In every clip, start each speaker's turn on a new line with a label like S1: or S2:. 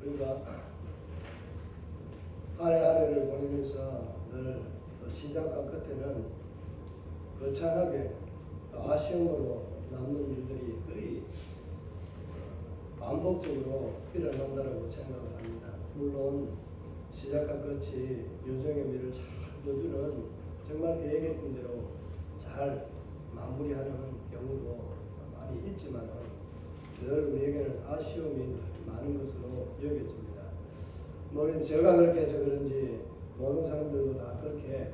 S1: 우리가 한 해 한 해를 보내면서 늘 시작과 끝에는 거창하게 아쉬움으로 남는 일들이 거의 반복적으로 일어난다고 생각을 합니다. 물론 시작과 끝이 요정의 미를 잘 넣어주는 정말 계획했던 대로 잘 마무리하는 경우도 많이 있지만 늘 우리에게는 아쉬움이 많은 것으로 여겨집니다. 뭐 제가 그렇게 해서 그런지 모든 사람들도 다 그렇게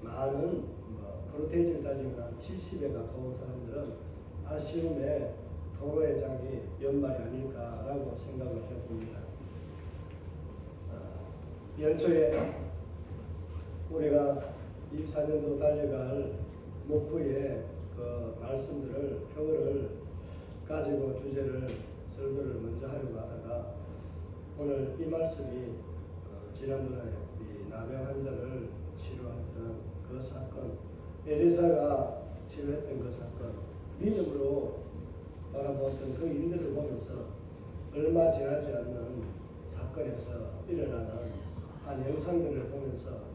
S1: 많은 프로테이지를 따지면 한 70에 가까운 사람들은 아쉬움의 도로의 장이 연말이 아닐까라고 생각을 해봅니다. 연초에 우리가 24년도 달려갈 목표의 그 말씀들을 표를 가지고 주제를 설교를 먼저 하려고 하다가 오늘 이 말씀이 지난번에 이 나병 환자를 치료했던 그 사건, 엘리사가 치료했던 그 사건, 믿음으로 바라보았던 그 일들을 보면서 얼마 지나지 않는 사건에서 일어나는 한 영상들을 보면서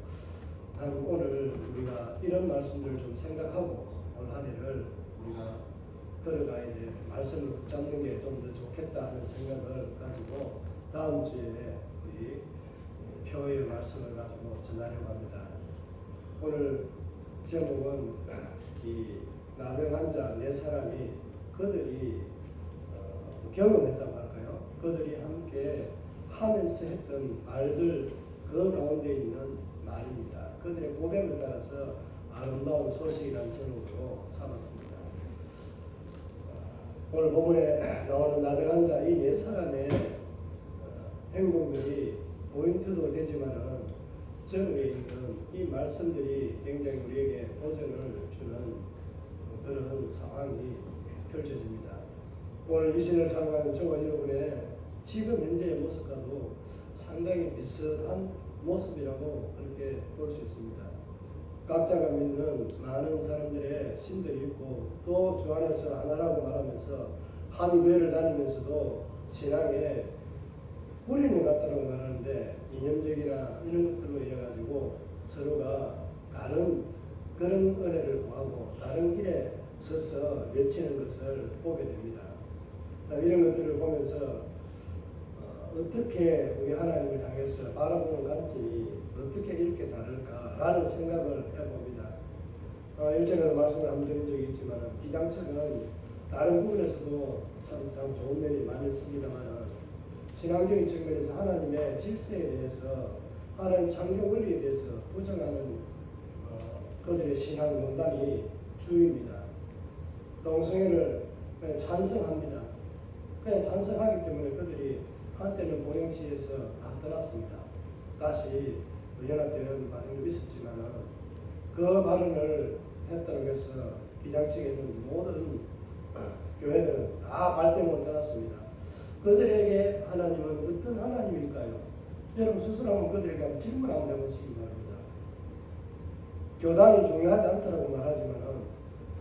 S1: 오늘 우리가 이런 말씀들을 좀 생각하고 올 한 해를 우리가 걸어가야 될 말씀을 붙잡는 게 좀 더 좋겠다 하는 생각을 가지고 다음 주에 우리 표의 말씀을 가지고 전하려고 합니다. 오늘 제목은 이 나병 환자 네 사람이 그들이 경험했다고 할까요? 그들이 함께 하면서 했던 말들 그 가운데 있는 말입니다. 그들의 고백을 따라서 아름다운 소식이라는 제목으로 삼았습니다. 오늘 본문에 나오는 나병 환자 이 네 사람의 행동들이 포인트도 되지만은 저에 있는 이 말씀들이 굉장히 우리에게 도전을 주는 그런 상황이 펼쳐집니다. 오늘 이 시대를 살아가는 저와 여러분의 지금 현재의 모습과도 상당히 비슷한 모습이라고 그렇게 볼 수 있습니다. 각자가 믿는 많은 사람들의 신들이 있고 또 주 안에서 하나라고 말하면서 한 교회를 다니면서도 신앙에 뿌리는 것 같다고 말하는데 이념적이나 이런 것들로 인해 가지고 서로가 다른 그런 은혜를 구하고 다른 길에 서서 외치는 것을 보게 됩니다. 자, 이런 것들을 보면서 어떻게 우리 하나님을 향해서 바라보는 관점이 어떻게 이렇게 다를까라는 생각을 해봅니다. 일전에도 말씀을 한번 드린 적이 있지만 기장처는 다른 부분에서도 참 좋은 면이 많이 있습니다만 신앙적인 측면에서 하나님의 질서에 대해서 하나님 창조 원리에 대해서 부정하는 그들의 신앙 논단이 주입니다. 동성애를 그냥 찬성합니다. 그냥 찬성하기 때문에 그들이 한때는 보령시에서 다 떠났습니다. 다시 연합되는 반응도 있었지만 그 발언을 했다고 해서 기장 측에 있는 모든 교회들은 다 발뺌을 떠났습니다. 그들에게 하나님은 어떤 하나님일까요? 여러분 스스로 한번 그들에게 한번 질문 한번 해보시기 바랍니다. 교단이 중요하지 않다고 말하지만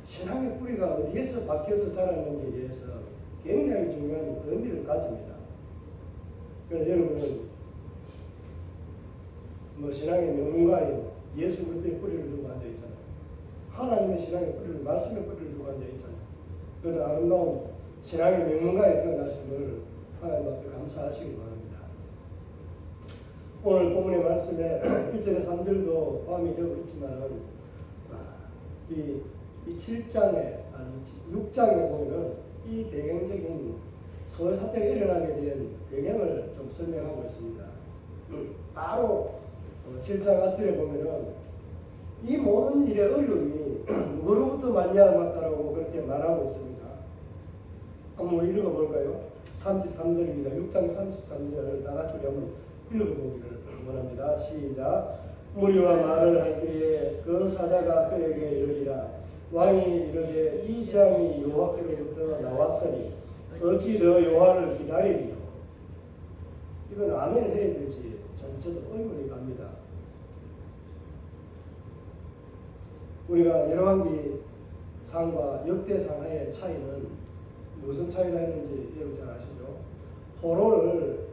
S1: 신앙의 뿌리가 어디에서 박혀서 자랐는지에 대해서 굉장히 중요한 의미를 가집니다. 그래서 여러분은 신앙의 명문가인 예수 그리스도의 뿌리를 두고 앉아 있잖아요. 하나님의 신앙의 뿌리를 말씀의 뿌리를 두고 앉아 있잖아요. 그런 아름다운 신앙의 명문가에 태어나심을 하나님 앞에 감사하시기 바랍니다. 오늘 본문의 말씀에 1절에 3절도 포함이 되고 있지만 이 7장에 아니 6장에 보면 이 배경적인 소외 사태가 일어나게 된 배경을 좀 설명하고 있습니다. 바로 7장 앞줄에 보면은 이 모든 일의 어려움이 누구로부터 말미암았다라고 그렇게 말하고 있습니다. 한번 읽어볼까요? 33절입니다. 6장 33절 다 같이 한번 읽어보기를 원합니다. 시작. 무리와 말을 할 때에 그 사자가 그에게 이르리라. 왕이 이르되 이 장이 여호와께로부터 나왔으니 어찌 너 여호와를 기다리리요. 이건 아멘 해야 되지. 저도 의문이 갑니다. 우리가 열왕기 상과 역대상의 차이는 무슨 차이가 있는지 여러분 잘 아시죠? 포로를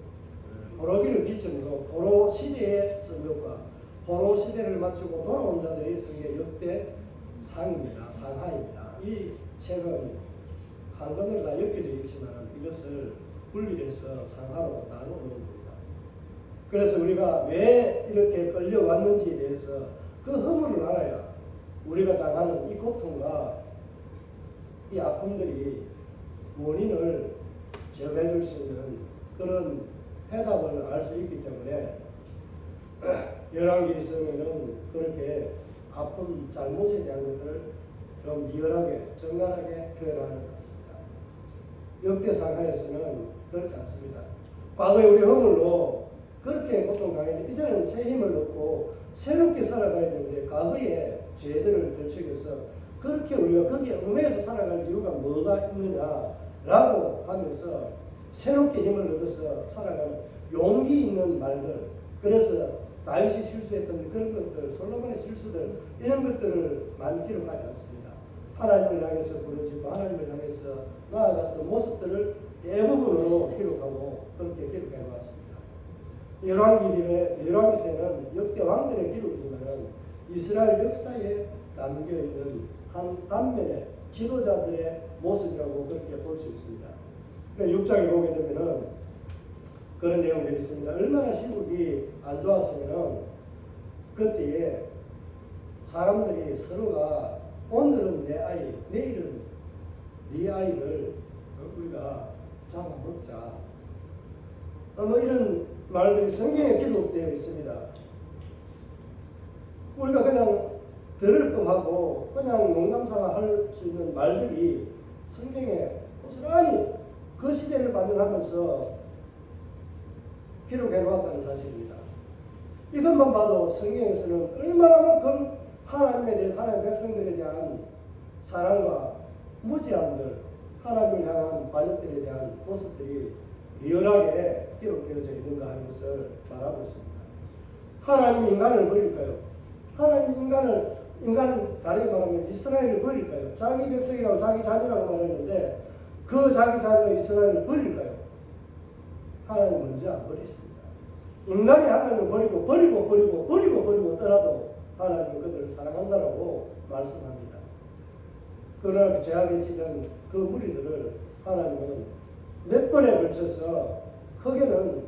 S1: 포로기를 기점으로 포로 시대의 성경과 포로 시대를 마치고 돌아온 자들의 성경 역대 상입니다. 상하입니다. 이 책은 한 권으로 다 엮여져 있지만 이것을 분리해서 상하로 나누어 놓은 겁니다. 그래서 우리가 왜 이렇게 끌려왔는지에 대해서 그 허물을 알아야 우리가 당하는 이 고통과 이 아픔들이 원인을 제거해 줄 수 있는 그런 해답을 알 수 있기 때문에 열왕기 있으면은 그렇게 아픔, 잘못에 대한 것들을 좀 리얼하게, 정갈하게 표현하는 것 같습니다. 역대상하에서는 그렇지 않습니다. 과거에 우리 허물로 그렇게 고통당했는데 이제는 새 힘을 얻고 새롭게 살아가야 되는데 과거의 죄들을 들추겨서 그렇게 우리가 거기에 얽매여서 살아갈 이유가 뭐가 있느냐라고 하면서 새롭게 힘을 얻어서 살아가는 용기 있는 말들, 그래서 다윗이 실수했던 그런 것들, 솔로몬의 실수들, 이런 것들을 많이 기록하지 않습니다. 하나님을 향해서 부르짖고 하나님을 향해서 나아갔던 모습들을 대부분으로 기록하고 그렇게 기록해 왔습니다. 열왕기세는 역대 왕들의 기록이지만 이스라엘 역사에 담겨 있는 한 단면의 지도자들의 모습이라고 그렇게 볼 수 있습니다. 6장에 보게 되면은 그런 내용들이 있습니다. 얼마나 시국이 안 좋았으면 그때에 사람들이 서로가 오늘은 내 아이, 내일은 네 아이를 우리가 잡아먹자. 뭐 이런 말들이 성경에 기록되어 있습니다. 우리가 그냥 들을 뻔하고 그냥 농담삼아 할 수 있는 말들이 성경에 고스란히 그 시대를 반영하면서 기록해 놓았다는 사실입니다. 이것만 봐도 성경에서는 얼마나만큼 하나님에 대해서 하나님의 백성들에 대한 사랑과 무지함들, 하나님을 향한 반역들에 대한 모습들이 리얼하게 기록되어져 있는가 하는 것을 말하고 있습니다. 하나님 인간을 버릴까요? 하나님 인간은 다르게 말하면 이스라엘을 버릴까요? 자기 백성이라고 자기 자녀라고 말했는데 그 자기 자녀 이스라엘을 버릴까요? 하나님 먼저 안 버리십니다. 인간이 하나님을 버리고 떠나도 하나님은 그들을 사랑한다라고 말씀합니다. 그러나 죄악에 찌든 그 무리들을 하나님은 몇 번에 걸쳐서 크게는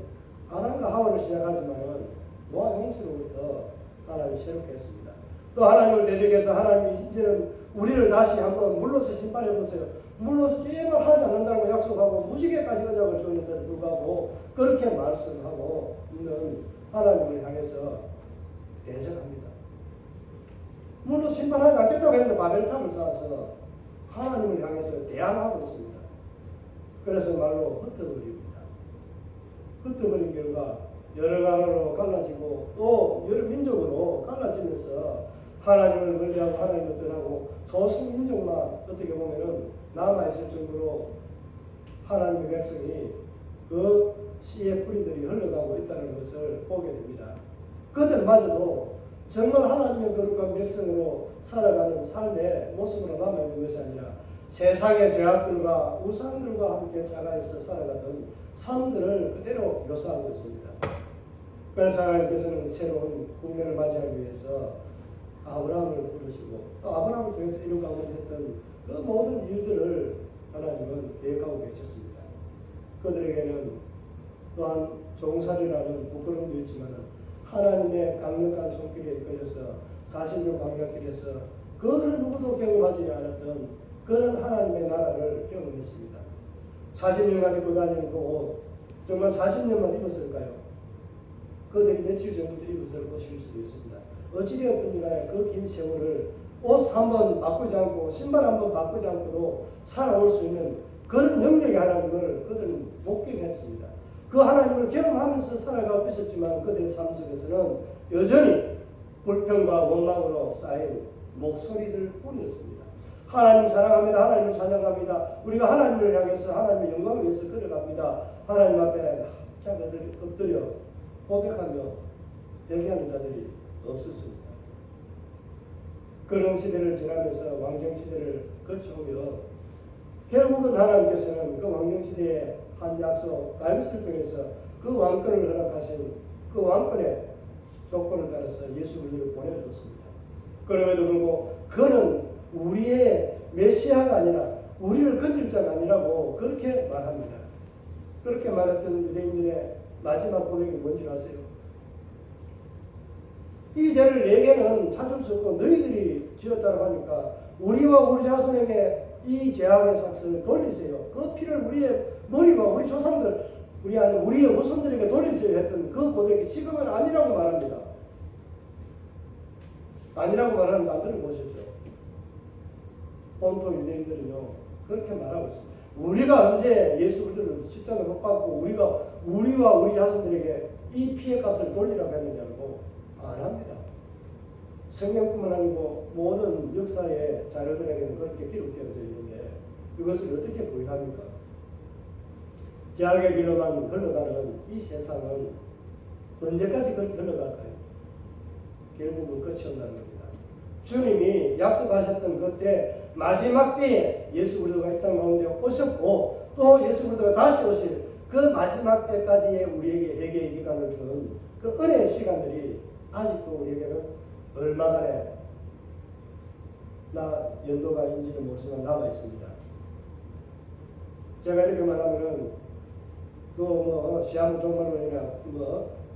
S1: 아담과 하와를 시작하지만 노아 형수로부터 하나님이 새롭게 했습니다. 또 하나님을 대적해서 하나님이 이제는 우리를 다시 한번 물로서 심판해 보세요. 물로서 제발 하지 않는다고 약속하고 무지개까지 언약을 줬는데도 불구하고 그렇게 말씀하고 있는 하나님을 향해서 대적합니다. 물로 심판하지 않겠다고 했는데 바벨탑을 쌓아서 하나님을 향해서 대항하고 있습니다. 그래서 말로 흩어버립니다. 흩어버린 결과 여러 나라로 갈라지고 또 여러 민족으로 갈라지면서 하나님을 멀리하고 하나님을 떠나고 소수민족만 어떻게 보면은 남아있을 정도로 하나님의 백성이 그 씨의 뿌리들이 흘러가고 있다는 것을 보게 됩니다. 그들마저도 정말 하나님의 거룩한 백성으로 살아가는 삶의 모습으로 남아있는 것이 아니라 세상의 죄악들과 우상들과 함께 자라에서 살아가던 삶들을 그대로 묘사하고 있습니다. 그래서 하나님께서는 새로운 국면을 맞이하기 위해서 아브라함을 부르시고 또 아브라함을 통해서 이루가고자 했던 그 모든 일들을 하나님은 계획하고 계셨습니다. 그들에게는 또한 종살이라는 부끄러움도 있지만 하나님의 강력한 손길에 이끌려서 40년 광야길에서 그 누구도 경험하지 않았던 그런 하나님의 나라를 경험했습니다. 40년간 입고 다니는 그 옷, 정말 40년만 입었을까요? 그들이 며칠 전부터 입었을 옷일 수도 있습니다. 어찌되었든 간에 그 긴 세월을 옷 한번 바꾸지 않고 신발 한번 바꾸지 않고도 살아올 수 있는 그런 능력이 하나님을 그들은 목격했습니다. 그 하나님을 경험하면서 살아가고 있었지만 그들의 삶 속에서는 여전히 불평과 원망으로 쌓인 목소리들 뿐이었습니다. 하나님 사랑합니다. 하나님을 찬양합니다. 우리가 하나님을 향해서 하나님의 영광을 위해서 걸어갑니다. 하나님 앞에 자들이 엎드려 고백하며 얘기하는 자들이 없었습니다. 그런 시대를 지나면서 왕정시대를 거쳐오며 결국은 하나님께서는 그 왕정시대에 한 약속 다윗을 통해서 그 왕권을 허락하신 그 왕권의 조건을 따라서 예수 그리스도를 보내주었습니다. 그럼에도 불구하고 그는 우리의 메시아가 아니라 우리를 건질 자가 아니라고 그렇게 말합니다. 그렇게 말했던 유대인들의 마지막 고백이 뭔지 아세요? 이 죄를 내게는 찾을 수 없고 너희들이 지었다고 하니까 우리와 우리 자손에게 이 죄악의 삭슬을 돌리세요. 그 피를 우리의 머리와 우리 조상들, 우리의 후손들에게 돌리세요 했던 그 고백이 지금은 아니라고 말합니다. 아니라고 말하는 말들을 보셨죠. 본토 유대인들은요 그렇게 말하고 있습니다. 우리가 언제 예수 그리스도를 십자가에 못 박고 우리와 우리 자손들에게 이 피의 값을 돌리라고 했느냐고 안 합니다. 성경뿐만 아니고 모든 역사의 자료들에게는 그렇게 기록되어져 있는데 이것을 어떻게 부인합니까? 죄악의 길로만 흘러가는 이 세상은 언제까지 그렇게 흘러갈까요? 결국은 끝이 온다는 겁니다. 주님이 약속하셨던 그때 마지막 때에 예수 그리스도가 이 땅 가운데 오셨고 또 예수 그리스도가 다시 오실 그 마지막 때까지의 우리에게 회개의 기간을 주는 그 은혜의 시간들이 아직도 우리에게는 얼마간의 연도가인지는 모르지만 남아 있습니다. 제가 이렇게 말하면은 또 시험 종말론이나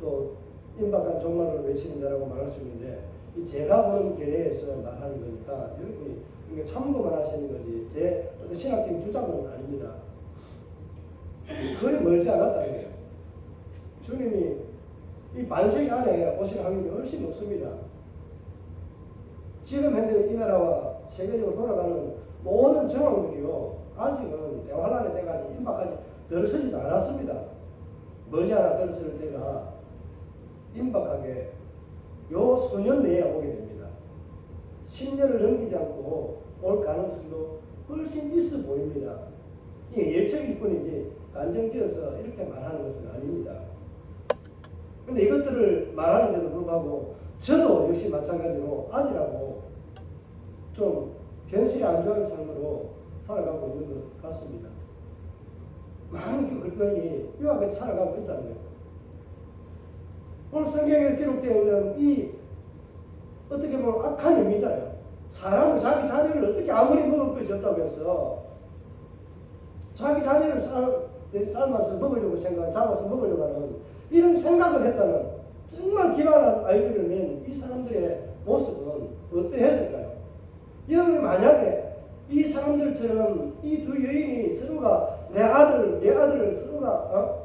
S1: 또 임박한 종말론을 외치는다라고 말할 수 있는데 이 제가 보는 견해에서 말하는 거니까 여러분이 이게 참고만 하시는 거지 제 어떤 신학적인 주장은 아닙니다. 거리 멀지 않았다는 거예요. 주님이 이 반세기 안에 오실 확률이 훨씬 높습니다. 지금 현재 이 나라와 세계적으로 돌아가는 모든 정황들이요 아직은 대환란의 때까지 임박하지 들어서지도 않았습니다. 머지않아 들어설 때가 임박하게 요 수년 내에 오게 됩니다. 10년을 넘기지 않고 올 가능성도 훨씬 있어 보입니다. 이게 예측일 뿐이지 단정지어서 이렇게 말하는 것은 아닙니다. 그런데 이것들을 말하는데도 불구하고 저도 역시 마찬가지로 아니라고 좀 견실이 안 좋은 삶으로 살아가고 있는 것 같습니다. 많은 그리스도인이 이와 같이 살아가고 있다는 거예요. 오늘 성경에 기록되어 있는 이 어떻게 보면 악한 의미잖아요. 사람은 자기 자녀를 어떻게 아무리 먹을 것이 없다고 해서 자기 자녀를 삶아서 먹으려고 잡아서 먹으려고 하는 이런 생각을 했다는 정말 기만한 아이들을 낸 이 사람들의 모습은 어떠했을까요? 여러분이 만약에 이 사람들처럼 이 두 여인이 서로가 내 아들을 서로가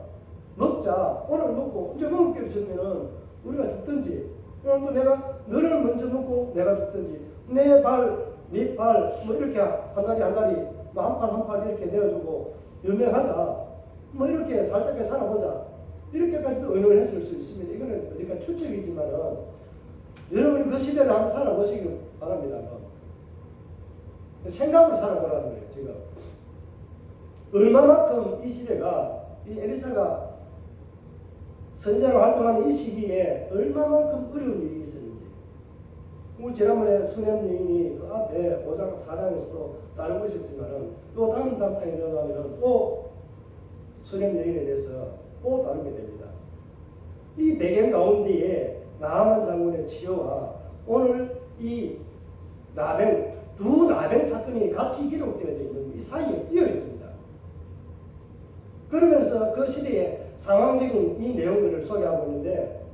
S1: 먹자 오늘 먹고 이제 먹을 게 없으면은 우리가 죽든지 또 내가 너를 먼저 먹고 내가 죽든지 내 발, 네 발 뭐 이렇게 한 다리 한 다리 뭐 한 팔 한 팔 이렇게 내어주고 연명하자 뭐 이렇게 살짝게 살아보자 이렇게까지도 의논을 했을 수 있습니다. 이거는 어디가 추측이지만은 여러분이 그 시대를 한번 살아보시기 바랍니다. 생각을 살아보라는 거예요. 지금 얼마만큼 이 시대가 이 엘리사가 선지자로 활동하는 이 시기에 얼마만큼 어려운 일이 있었는지 우리 지난번에 수냄 여인이 그 앞에 5장 4장에서도 다루고 있었지만은 또 다음 단장에 들어가면 또 수냄 여인에 대해서 또 다루게 됩니다. 이 배경 가운데에 나하만 장군의 치료와 오늘 이 두 나병 사건이 같이 기록되어져 있는 이 사이에 끼어 있습니다. 그러면서 그 시대의 상황적인 이 내용들을 소개하고 있는데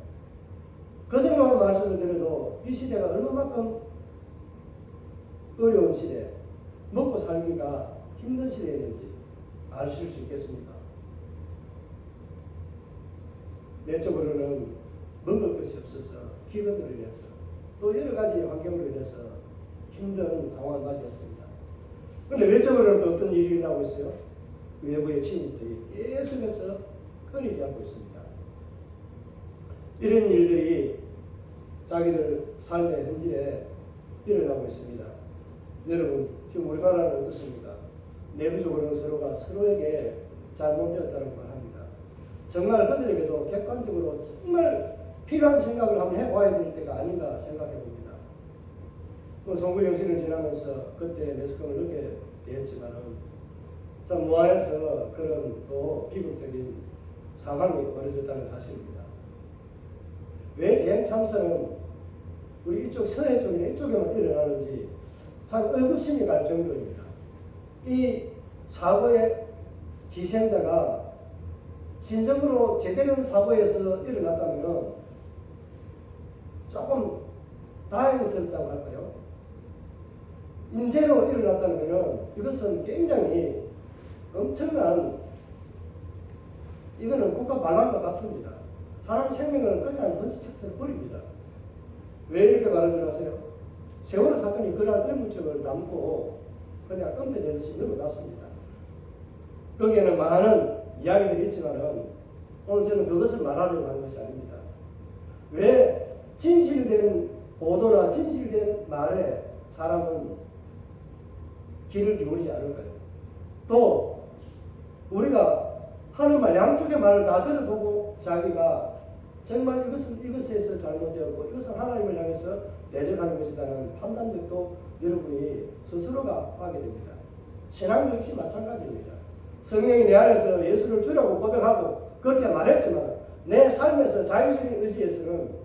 S1: 거짓말 말씀을 드려도 이 시대가 얼마만큼 어려운 시대, 먹고 살기가 힘든 시대였는지 아실 수 있겠습니까? 내적으로는 먹을 것이 없어서 기근으로 인해서 또 여러 가지 환경으로 인해서 힘든 상황을 맞이했습니다. 그런데 외적으로는 또 어떤 일이 일어나고 있어요? 외부의 침입들이 계속해서 끊이지 않고 있습니다. 이런 일들이 자기들 삶의 현실에 일어나고 있습니다. 여러분 지금 우리나라는 어떻습니까? 내부적으로는 서로가 서로에게 잘못되었다고 말합니다. 정말 그들에게도 객관적으로 정말 필요한 생각을 한번 해봐야 될 때가 아닌가 생각해 봅니다. 송구영신을 지나면서 그때 매스컴을 얻게 되었지만은 참 무안에서 그런 또 비극적인 상황이 벌어졌다는 사실입니다. 왜 대형 참사는 우리 이쪽 서해 쪽이나 이쪽에만 일어나는지 참 의구심이 갈 정도입니다. 이 사고의 희생자가 진정으로 제대로 된 사고에서 일어났다면 조금 다행스럽다고 할까요? 인재로 일어났다면 이것은 굉장히 엄청난, 이거는 국가 반란과 같습니다. 사람 생명을 그냥 헌신처럼 버립니다. 왜 이렇게 말을 하세요? 세월호 사건이 그러한 의문점을 담고 그냥 은폐되듯이 넘어갔습니다. 거기에는 많은 이야기들이 있지만은 오늘 저는 그것을 말하려고 하는 것이 아닙니다. 왜 진실된 보도나 진실된 말에 사람은 귀를 기울이지 않을까요? 또 우리가 하는 말, 양쪽의 말을 다 들어보고 자기가 정말 이것에서 잘못되었고 이것은 하나님을 향해서 대적하는 것이라는 판단력도 여러분이 스스로가 하게 됩니다. 신앙 역시 마찬가지입니다. 성령이 내 안에서 예수를 주라고 고백하고 그렇게 말했지만 내 삶에서 자유적인 의지에서는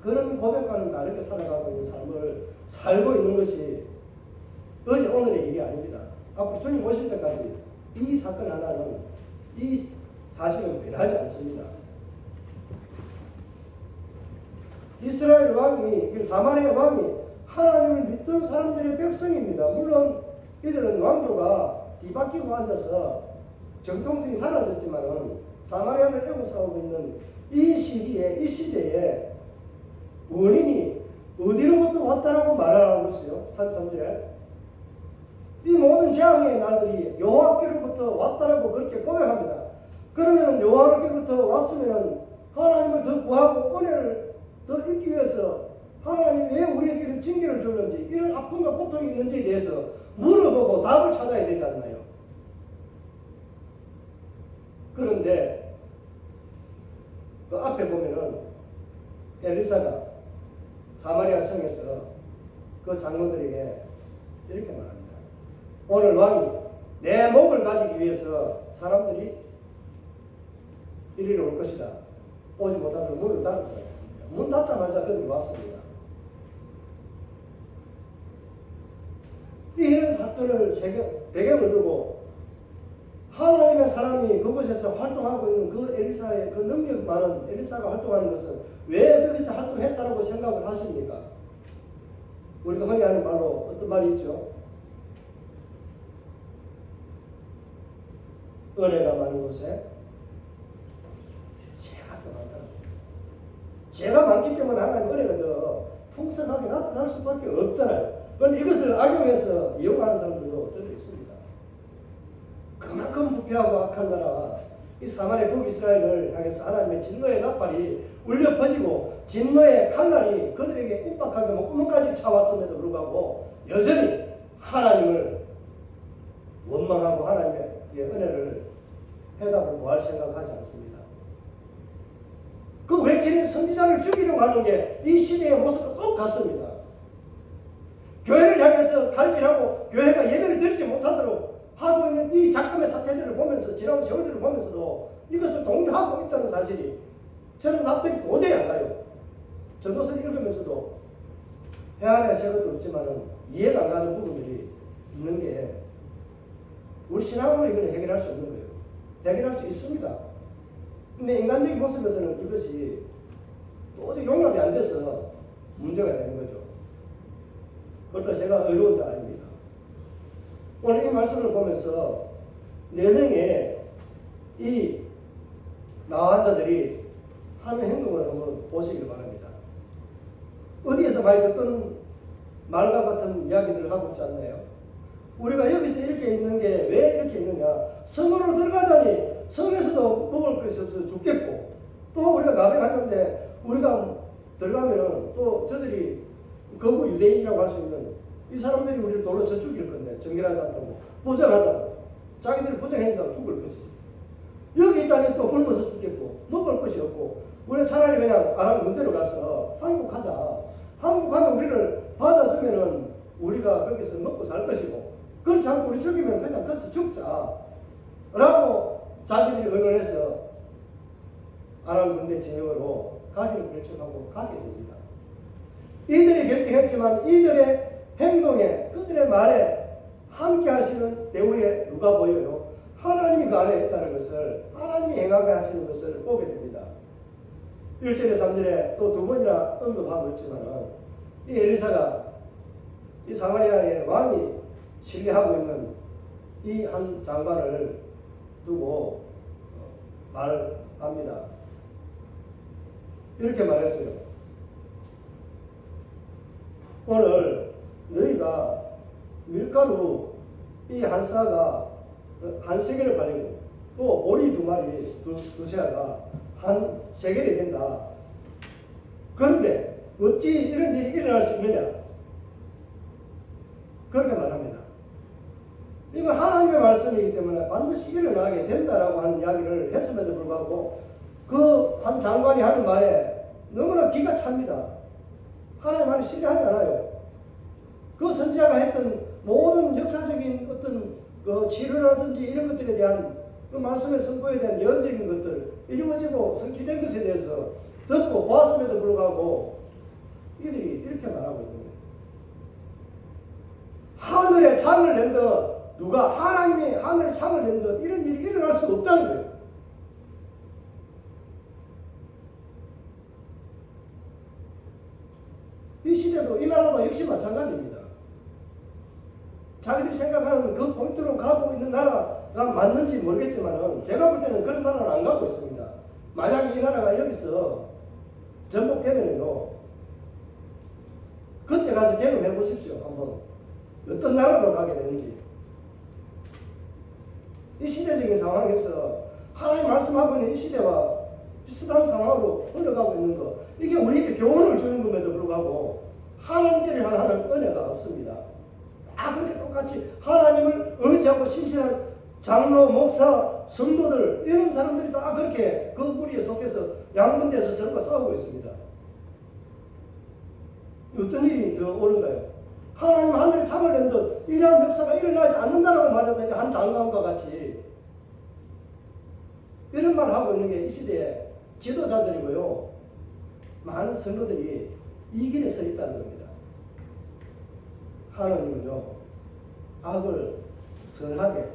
S1: 그런 고백과는 다르게 살아가고 있는 삶을 살고 있는 것이 어제 오늘의 일이 아닙니다. 앞으로 주님 오실 때까지 이 사건 하나는, 이 사실은 변하지 않습니다. 이스라엘 왕이, 사마리아 왕이 하나님을 믿던 사람들의 백성입니다. 물론 이들은 왕조가 뒤바뀌고 앉아서 정통성이 사라졌지만은 사마리아를 애워싸고 있는 이 시대에 원인이 어디로부터 왔다라고 말하는 것이요. 33절에 이 모든 재앙의 날들이 여호와께로부터 왔다라고 그렇게 고백합니다. 그러면 여호와께로부터 왔으면 하나님을 더 구하고 은혜를 더 잊기 위해서 하나님이 왜 우리에게 징계를 주는지, 이런 아픔과 고통이 있는지에 대해서 물어보고 답을 찾아야 되지 않나요? 그런데 그 앞에 보면은 엘리사가 사마리아 성에서 그 장로들에게 이렇게 말합니다. 오늘 왕이 내 목을 가지기 위해서 사람들이 이리로 올 것이다. 오지 못하면 문을 닫을 거야. 문 닫자마자 그들이 왔습니다. 이런 사건을 배경을 두고 하나님의 사람이 그곳에서 활동하고 있는 그 엘리사의 그 능력 많은 엘리사가 활동하는 것은 왜 거기서 활동했다고 생각을 하십니까? 우리가 흔히 하는 말로 어떤 말이 있죠? 은혜가 많은 곳에 죄가 더 많다. 죄가 많기 때문에 하나님 은혜가 더 풍성하게 나타날 수밖에 없잖아요. 그런데 이것을 악용해서 이용하는 사람들도 들어 있습니다. 그만큼 부패하고 악한 나라, 이 사마리아 북이스라엘을 향해서 하나님의 진노의 나팔이 울려 퍼지고 진노의 칼날이 그들에게 임박하게 목구멍까지 차왔음에도 불구하고 여전히 하나님을 원망하고 하나님의 은혜를 해답을 구할 생각하지 않습니다. 그 외치는 선지자를 죽이려고 하는 게 이 시대의 모습과 똑같습니다. 교회를 향해서 칼질하고 교회가 예배를 드리지 못하도록 하고 있는 이 작금의 사태들을 보면서, 지나온 세월들을 보면서도 이것을 동조하고 있다는 사실이 저는 납득이 도저히 안 가요. 전도서를 읽으면서도 해안에 새 것도 없지만 이해가 안 가는 부분들이 있는 게 우리 신앙으로 이걸 해결할 수 없는 거예요. 해결할 수 있습니다. 근데 인간적인 모습에서는 이것이 도저히 용납이 안 돼서 문제가 되는 거죠. 그렇다고 제가 어려운 줄 아닙니다. 오늘 이 말씀을 보면서 4명의 이 나한 자들이 하는 행동을 한번 보시길 바랍니다. 어디에서 많이 듣던 말과 같은 이야기들을 하고 있지 않나요? 우리가 여기서 이렇게 있는 게 왜 이렇게 있느냐? 성으로 들어가자니 성에서도 먹을 것이 없어서 죽겠고, 또 우리가 나백하는데 우리가 들어가면은 또 저들이 거구 유대인이라고 할 수 있는 이 사람들이 우리를 돌로 쳐 죽일 건데, 정결하지 않다고 부정하다고 자기들이 부정한다고 죽을 것이지. 여기 있자니 또 굶어서 죽겠고 먹을 것이 없고, 우리가 차라리 그냥 아람 군대로 가서 한국하자. 한국하면 우리를 받아주면은 우리가 거기서 먹고 살 것이고, 그렇지 않고 우리 죽이면 그냥 거기서 죽자 라고 자기들이 의논해서 아람 군대 진영으로 가기로 결정하고 가게 됩니다. 이들이 결정했지만 이들의 행동에 그들의 말에 함께 하시는 배후에 누가 보여요? 하나님이 그 안에 있다는 것을, 하나님이 행하게 하시는 것을 보게 됩니다. 1절에 3절에 또 두 번이나 언급하고 있지만 이 엘리사가 이 사마리아의 왕이 신뢰하고 있는 이 한 장관을 두고 말합니다. 이렇게 말했어요. 오늘 너희가 밀가루 이 한 싸가 한 세겔을 팔리고 또 보리 두 마리 두세 알가 한 세겔이 된다. 그런데 어찌 이런 일이 일어날 수 있느냐? 그렇게 말합니다. 이거 하나님의 말씀이기 때문에 반드시 일어나게 된다라고 하는 이야기를 했음에도 불구하고 그 한 장관이 하는 말에 너무나 기가 찹니다. 하나님 말을 신뢰하지 않아요. 그 선지자가 했던 모든 역사적인 어떤 그 치료라든지 이런 것들에 대한 그 말씀의 선포에 대한 예언적인 것들 이루어지고 성취된 것에 대해서 듣고 보았음에도 불구하고 이들이 이렇게 말하고 있는 거예요. 하늘에 창을 낸 듯 누가 하나님이 하늘에 창을 낸 듯 이런 일이 일어날 수 없다는 거예요. 이 시대도 이 나라도 역시 마찬가지입니다. 자기들이 생각하는 그 포인트로 가고 있는 나라가 맞는지 모르겠지만 제가 볼 때는 그런 나라는 안 가고 있습니다. 만약에 이 나라가 여기서 전복되면요 그때 가서 경험해 보십시오. 한번 어떤 나라로 가게 되는지. 이 시대적인 상황에서 하나님 말씀하고 있는 이 시대와 비슷한 상황으로 흘러가고 있는 것, 이게 우리에게 교훈을 주는 것에도 불구하고 하나님께를 향하는 은혜가 없습니다. 다 그렇게 똑같이 하나님을 의지하고 신실한 장로, 목사, 성도들 이런 사람들이 다 그렇게 그 무리에 속해서 양분돼서 서로 싸우고 있습니다. 어떤 일이 더 옳은가요? 하나님 하늘에 창을 낸 듯 이러한 역사가 일어나지 않는다라고 말했던 한 장관과 같이 이런 말을 하고 있는 게 이 시대의 지도자들이고요. 많은 성도들이 이 길에 서 있다는 겁니다. 하나님은요, 악을 선하게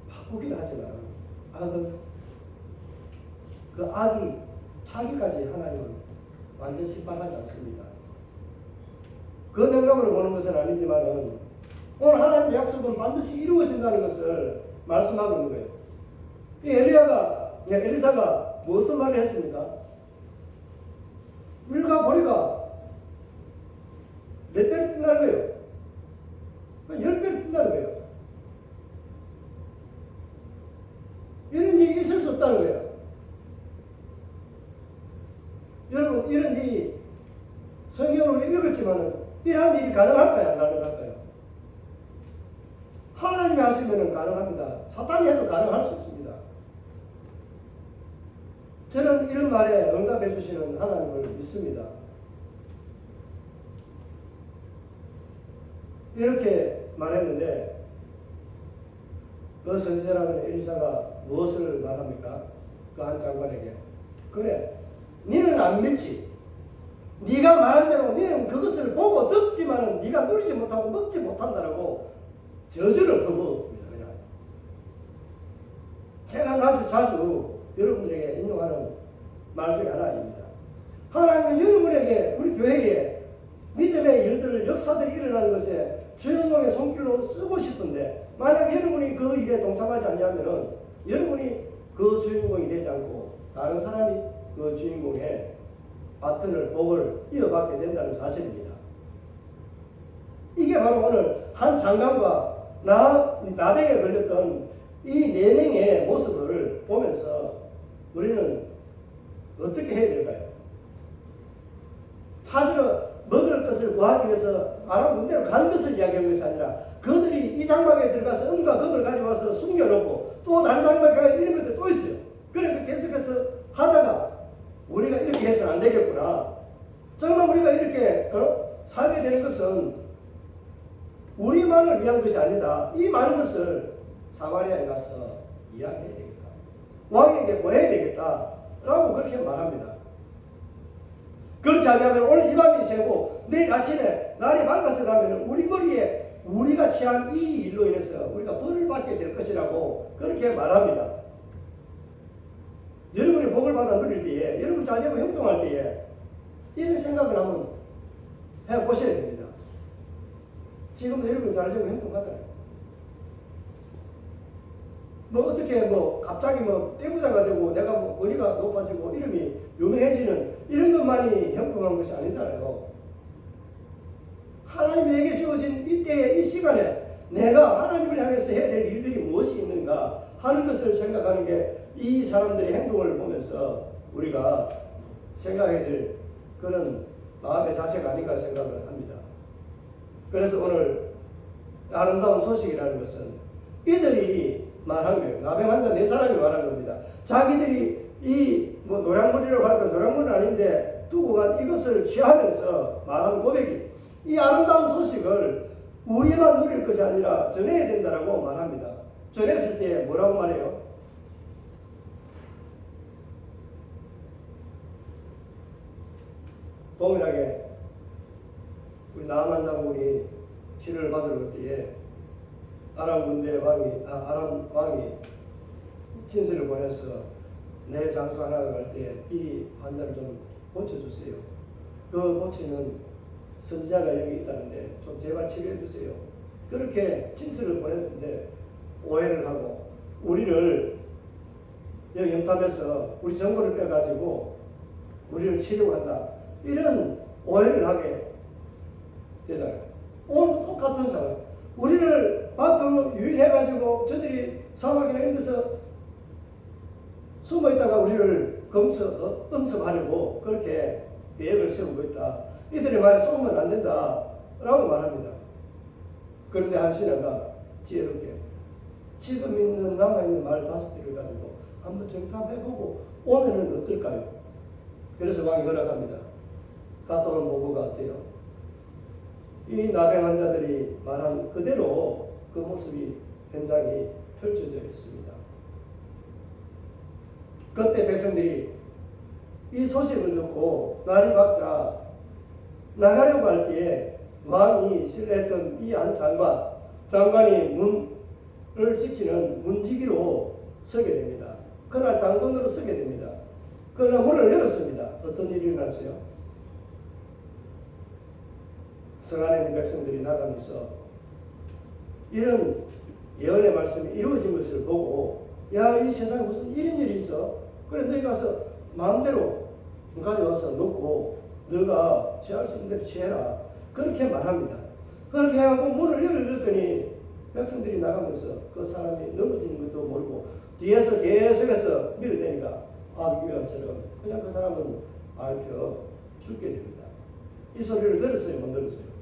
S1: 바꾸기도 하지만 악은 그 악이 차기까지 하나님은 완전 심판하지 않습니다. 그 맥락으로 보는 것은 아니지만은 오늘 하나님의 약속은 반드시 이루어진다는 것을 말씀하고 있는 거예요. 이 엘리사가 무슨 말을 했습니까? 밀과 보리가 몇 배를 뛴다는 거예요. 10배를 뛴다는 거예요. 이런 일이 있을 수 없다는 거예요. 여러분, 이런 일이 성경으로 읽었지만은 이러한 일이 가능할까요? 안 가능할까요? 하나님이 하시면 가능합니다. 사탄이 해도 가능할 수 있습니다. 저는 이런 말에 응답해 주시는 하나님을 믿습니다. 이렇게 말했는데 그 선지자라는 엘리사가 무엇을 말합니까? 그 한 장관에게 그래, 니는 안 믿지. 네가 말한 대로 너는 그것을 보고 듣지만은 네가 누리지 못하고 먹지 못한다라고 저주를 퍼부읍니다. 그냥 제가 아주 자주 여러분들에게 인용하는 말 중에 하나입니다. 하나님은 여러분에게 우리 교회에 믿음의 일들 역사들이 일어나는 것에 주인공의 손길로 쓰고 싶은데 만약 여러분이 그 일에 동참하지 않냐면은 여러분이 그 주인공이 되지 않고 다른 사람이 그 주인공의 바튼을 복을 이어받게 된다는 사실입니다. 이게 바로 오늘 한 장관과 나병에 걸렸던 이 내냉의 모습을 보면서 우리는 어떻게 해야 될까요? 찾으러 먹을 것을 구하기 위해서 아람 군대로 간 것을 이야기하는 것이 아니라 그들이 이 장막에 들어가서 은과 금을 가져와서 숨겨놓고 또 다른 장막에 가서 이런 것들 또 있어요. 그러니까 계속해서 하다가 우리가 이렇게 해서는 안 되겠구나. 정말 우리가 이렇게 살게 되는 것은 우리만을 위한 것이 아니다. 이 많은 것을 사마리아에 가서 이야기해야 되겠다. 왕에게 고해야 되겠다. 라고 그렇게 말합니다. 그렇지 않으면 오늘 이 밤이 새고 내일 아침에 날이 밝아서 가면 우리 머리에 우리가 취한 이 일로 인해서 우리가 벌을 받게 될 것이라고 그렇게 말합니다. 여러분이 복을 받아 누릴 때에, 여러분 잘되고 행동할 때에 이런 생각을 한번 해보셔야 됩니다. 지금도 여러분 잘되고 행동하잖아요. 뭐 어떻게 갑자기 떼부자가 되고 내가 권위가 높아지고 이름이 유명해지는 이런 것만이 행동하는 것이 아니잖아요. 하나님이 내게 주어진 이때에 이 시간에 내가 하나님을 향해서 해야 될 일들이 무엇이 있는가 하는 것을 생각하는 게 이 사람들의 행동을 보면서 우리가 생각해야 될 그런 마음의 자세가 아닌가 생각을 합니다. 그래서 오늘 아름다운 소식이라는 것은 이들이 말한 거예요. 나병 환자 4사람이 말한 겁니다. 자기들이 이 노량물이라고 할까 노량물은 아닌데 두고 간 이것을 취하면서 말한 고백이 이 아름다운 소식을 우리만 누릴 것이 아니라 전해야 된다라고 말합니다. 전했을 때 뭐라고 말해요? 동일하게 우리 나아만 장군이 치료를 받으러 올 때에 아람 왕이 진술을 보내서 내 장수 하나가 갈 때 이 환자를 좀 고쳐주세요. 그 고치는 선지자가 여기 있다는데 좀 제발 치료해 주세요. 그렇게 진술을 보냈는데 오해를 하고 우리를 여기 염탐해서 우리 정보를 빼가지고 우리를 치료한다. 이런 오해를 하게 되잖아요. 오늘도 똑같은 상황. 우리를 밖으로 유인해가지고 저들이 사막이나 이런 데서 숨어있다가 우리를 음습하려고 그렇게 계획을 세우고 있다. 이들의 말에 속으면 안 된다. 라고 말합니다. 그런데 한 신하가 지혜롭게 지금 있는 남아있는 말 5개를 가지고 한번 정탐해보고 오면은 어떨까요? 그래서 왕이 허락합니다. 갔다 오는 보고가 어때요? 이 나병 환자들이 말한 그대로 그 모습이 현장이 펼쳐져 있습니다. 그때 백성들이 이 소식을 듣고 날이 밝자 나가려고 할 때에 왕이 신뢰했던 이 한 장관이 문을 지키는 문지기로 서게 됩니다. 그날 당번으로 서게 됩니다. 그러나 문을 열었습니다. 어떤 일이 일어났어요? 성 안에 있는 백성들이 나가면서 이런 예언의 말씀이 이루어진 것을 보고 야, 이 세상에 무슨 이런 일이 있어? 그래 너희 가서 마음대로 가져와서 놓고 너가 취할 수 있는 대로 취해라. 그렇게 말합니다. 그렇게 하고 문을 열어줬더니 백성들이 나가면서 그 사람이 넘어지는 것도 모르고 뒤에서 계속해서 밀어대니까 아비규환처럼 그냥 그 사람은 앓혀 죽게 됩니다. 이 소리를 들었어요? 못 들었어요?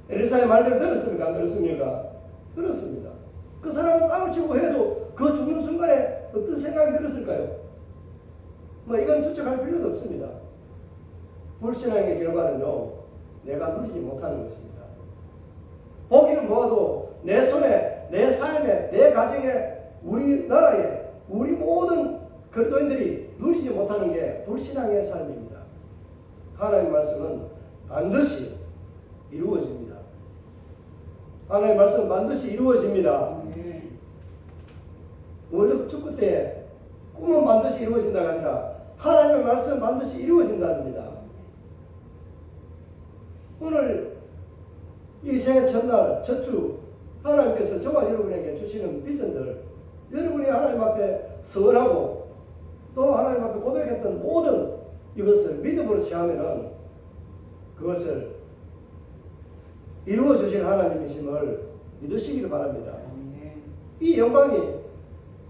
S1: 엘리사의 말대로 들었습니까? 안 들었습니까? 들었습니다. 그 사람은 땅을 치고 해도 그 죽는 순간에 어떤 생각이 들었을까요? 이건 추측할 필요도 없습니다. 불신앙의 결과는요, 내가 누리지 못하는 것입니다. 보기는 보아도 내 손에, 내 삶에, 내 가정에, 우리나라에, 우리 모든 그리스도인들이 누리지 못하는 게 불신앙의 삶입니다. 하나님의 말씀은 반드시 이루어집니다. 하나님의 말씀은 반드시 이루어집니다. 원래 축구 때 꿈은 반드시 이루어진다가 아니라 하나님의 말씀은 반드시 이루어진답니다. 오늘 이 새해 첫날, 첫 주 하나님께서 저와 여러분에게 주시는 비전들, 여러분이 하나님 앞에 서원하고 또 하나님 앞에 고백했던 모든 이것을 믿음으로 취하면은 그것을 이루어 주실 하나님이심을 믿으시기를 바랍니다. 이 영광이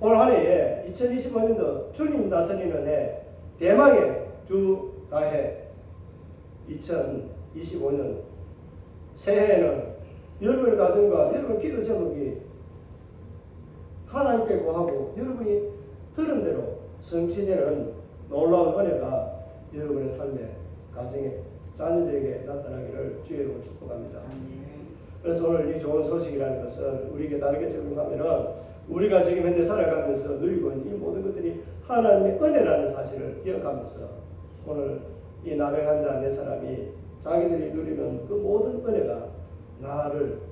S1: 올 한 해에 2025년도 주님 다스리는 해 대망의 주 다해 2025년 새해에는 여러분의 가정과 여러분 기도 제목이 하나님께 구하고 여러분이 들은 대로 성취되는 놀라운 은혜가 여러분의 삶에 가정에 자녀들에게 나타나기를 주의 이름으로 축복합니다. 그래서 오늘 이 좋은 소식이라는 것은 우리에게 다르게 적용하면은 우리가 지금 현재 살아가면서 누리고 있는 이 모든 것들이 하나님의 은혜라는 사실을 기억하면서 오늘 이 나병 환자 네 사람이 자기들이 누리는 그 모든 은혜가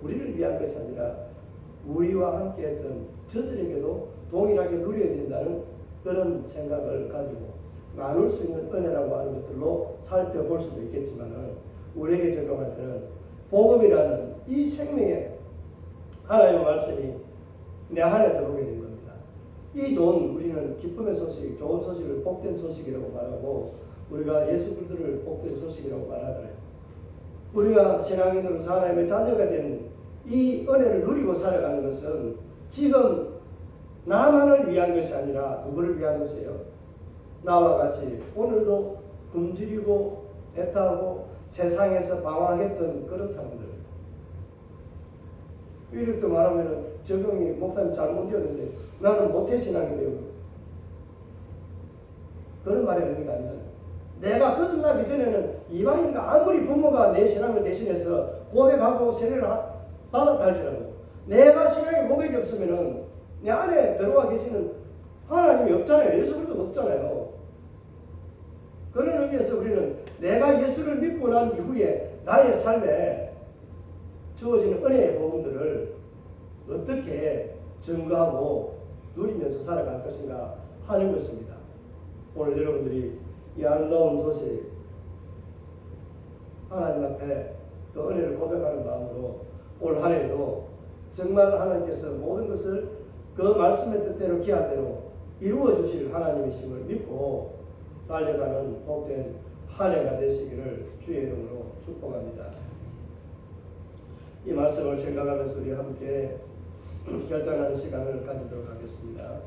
S1: 우리를 위한 것이 아니라 우리와 함께 했던 저들에게도 동일하게 누려야 된다는 그런 생각을 가지고 나눌 수 있는 은혜라고 하는 것들로 살펴볼 수도 있겠지만은 우리에게 적용할 때는 복음이라는 이 생명의 하나님의 말씀이 내 안에 들어오게 된 겁니다. 이 좋은 우리는 기쁨의 소식, 좋은 소식을 복된 소식이라고 말하고 우리가 예수 그리스도를 복된 소식이라고 말하잖아요. 우리가 신앙인으로서 하나님의 자녀가 된 이 은혜를 누리고 살아가는 것은 지금 나만을 위한 것이 아니라 누구를 위한 것이에요? 나와 같이 오늘도 굶주리고 애타고 세상에서 방황했던 그런 사람들. 이렇게 말하면 적용이 목사님 잘못이었는데 나는 모태신앙이 되고 그런 말이 의미가 아니잖아요. 내가 거듭나기 전에는 이방인과 아무리 부모가 내 신앙을 대신해서 고백하고 세례를 받았다 할지라도 내가 신앙의 고백이 없으면은 내 안에 들어와 계시는 하나님이 없잖아요. 예수 그리스도가 없잖아요. 그런 의미에서 우리는 내가 예수를 믿고 난 이후에 나의 삶에 주어지는 은혜의 복음들을 어떻게 증거하고 누리면서 살아갈 것인가 하는 것입니다. 오늘 여러분들이 이 아름다운 소식 하나님 앞에 그 은혜를 고백하는 마음으로 올 한 해도 정말 하나님께서 모든 것을 그 말씀의 뜻대로 기한 대로 이루어 주실 하나님이심을 믿고 달려가는 복된 한 해가 되시기를 주의 이름으로 축복합니다. 이 말씀을 생각하면서 우리 함께 결단하는 시간을 가지도록 하겠습니다.